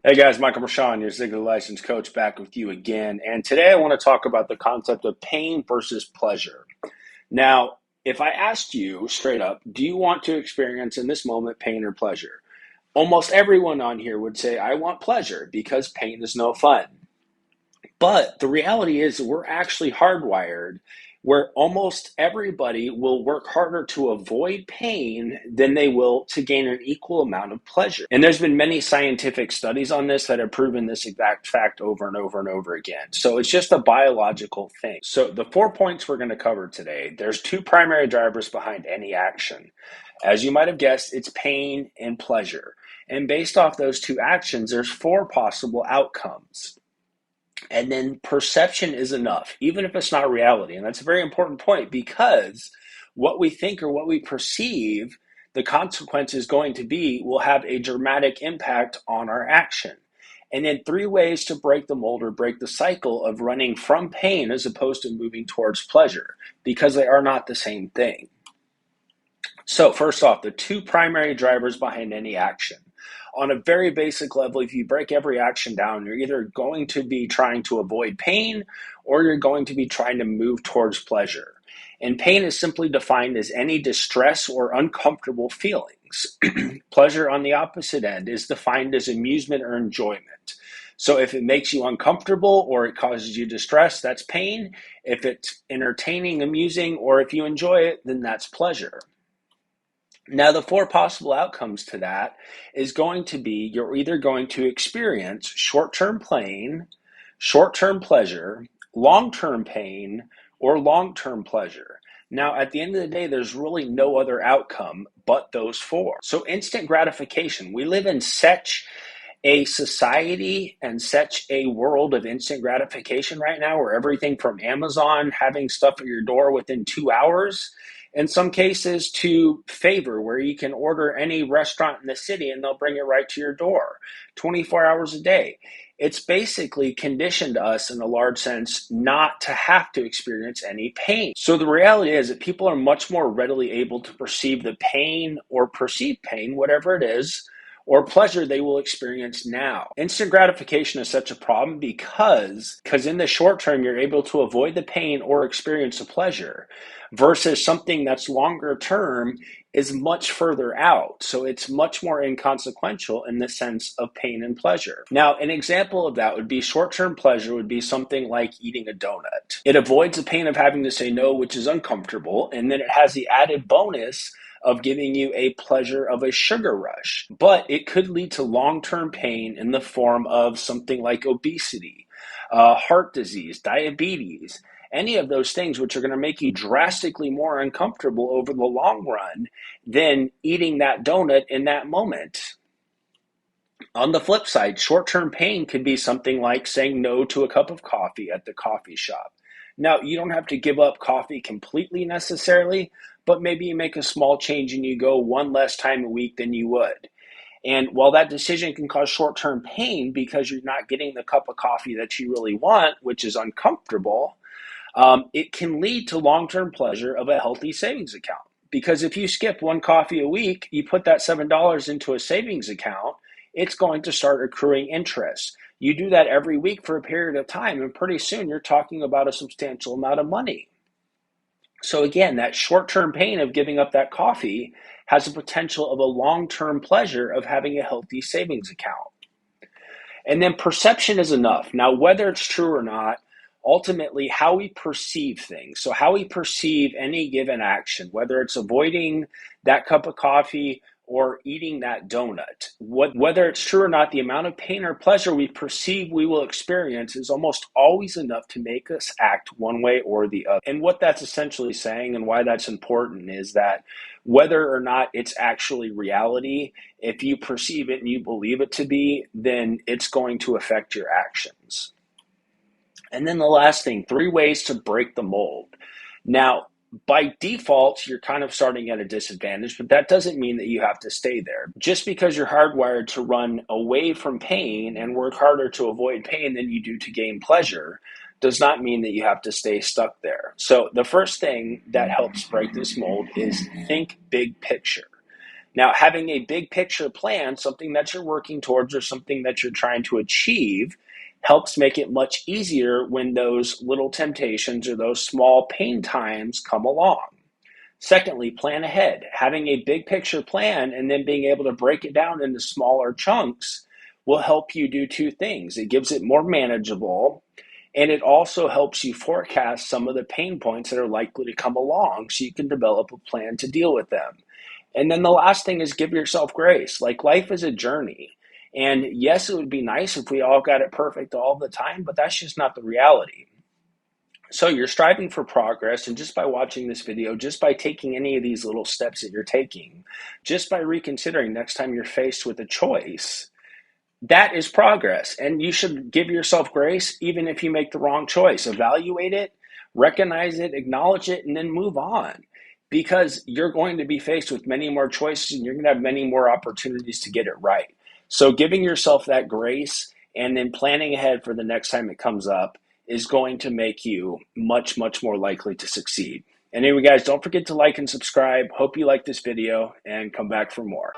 Hey guys, Michael Rashawn, your Ziegler License Coach, back with you again. And today I want to talk about the concept of pain versus pleasure. Now, if I asked you straight up, do you want to experience in this moment pain or pleasure? Almost everyone on here would say, I want pleasure because pain is no fun. But the reality is, we're actually hardwired where almost everybody will work harder to avoid pain than they will to gain an equal amount of pleasure. And there's been many scientific studies on this that have proven this exact fact over and over and over again. So it's just a biological thing. So the 4 points we're going to cover today, there's two primary drivers behind any action. As you might have guessed, it's pain and pleasure. And based off those two actions, there's four possible outcomes. And then perception is enough, even if it's not reality. And that's a very important point because what we think or what we perceive, the consequence is going to be will have a dramatic impact on our action. And then three ways to break the mold or break the cycle of running from pain as opposed to moving towards pleasure, because they are not the same thing. So first off, the two primary drivers behind any action. On a very basic level, if you break every action down, you're either going to be trying to avoid pain or you're going to be trying to move towards pleasure. And pain is simply defined as any distress or uncomfortable feelings. Pleasure, on the opposite end, is defined as amusement or enjoyment. So if it makes you uncomfortable or it causes you distress, that's pain. If it's entertaining, amusing, or if you enjoy it, then that's pleasure. Now, the four possible outcomes to that is going to be you're either going to experience short-term pain, short-term pleasure, long-term pain, or long-term pleasure. Now, at the end of the day, there's really no other outcome but those four. So instant gratification. We live in such a society and such a world of instant gratification right now where everything from Amazon having stuff at your door within 2 hours, in some cases to Favor, where you can order any restaurant in the city and they'll bring it right to your door 24 hours a day. It's basically conditioned us in a large sense not to have to experience any pain. So the reality is that people are much more readily able to perceive the pain or perceive pain, whatever it is, or pleasure they will experience now. Instant gratification is such a problem because in the short term, you're able to avoid the pain or experience the pleasure versus something that's longer term is much further out. So it's much more inconsequential in the sense of pain and pleasure. Now, an example of that would be short-term pleasure would be something like eating a donut. It avoids the pain of having to say no, which is uncomfortable, and then it has the added bonus of giving you a pleasure of a sugar rush. But it could lead to long-term pain in the form of something like obesity, heart disease, diabetes, any of those things which are going to make you drastically more uncomfortable over the long run than eating that donut in that moment. On the flip side, short-term pain could be something like saying no to a cup of coffee at the coffee shop. Now, you don't have to give up coffee completely necessarily, but maybe you make a small change and you go one less time a week than you would. And while that decision can cause short-term pain because you're not getting the cup of coffee that you really want, which is uncomfortable, it can lead to long-term pleasure of a healthy savings account. Because if you skip one coffee a week, you put that $7 into a savings account, it's going to start accruing interest. You do that every week for a period of time, and pretty soon you're talking about a substantial amount of money. So again, that short-term pain of giving up that coffee has the potential of a long-term pleasure of having a healthy savings account. And then perception is enough. Now, whether it's true or not, ultimately how we perceive things. So how we perceive any given action, whether it's avoiding that cup of coffee or eating that donut, whether it's true or not, the amount of pain or pleasure we perceive we will experience is almost always enough to make us act one way or the other. And what that's essentially saying and why that's important is that whether or not it's actually reality, if you perceive it and you believe it to be, then it's going to affect your actions. And then the last thing, three ways to break the mold. Now, by default, you're kind of starting at a disadvantage, but that doesn't mean that you have to stay there. Just because you're hardwired to run away from pain and work harder to avoid pain than you do to gain pleasure does not mean that you have to stay stuck there. So the first thing that helps break this mold is think big picture. Now, having a big picture plan, something that you're working towards or something that you're trying to achieve, helps make it much easier when those little temptations or those small pain times come along. Secondly, plan ahead. Having a big picture plan and then being able to break it down into smaller chunks will help you do two things. It gives it more manageable, and it also helps you forecast some of the pain points that are likely to come along so you can develop a plan to deal with them. And then the last thing is give yourself grace. Like, life is a journey. And yes, it would be nice if we all got it perfect all the time, but that's just not the reality. So you're striving for progress, and just by watching this video, just by taking any of these little steps that you're taking, just by reconsidering next time you're faced with a choice, that is progress. And you should give yourself grace even if you make the wrong choice. Evaluate it, recognize it, acknowledge it, and then move on. Because you're going to be faced with many more choices and you're going to have many more opportunities to get it right. So giving yourself that grace and then planning ahead for the next time it comes up is going to make you much, much more likely to succeed. And anyway, guys, don't forget to like and subscribe. Hope you like this video and come back for more.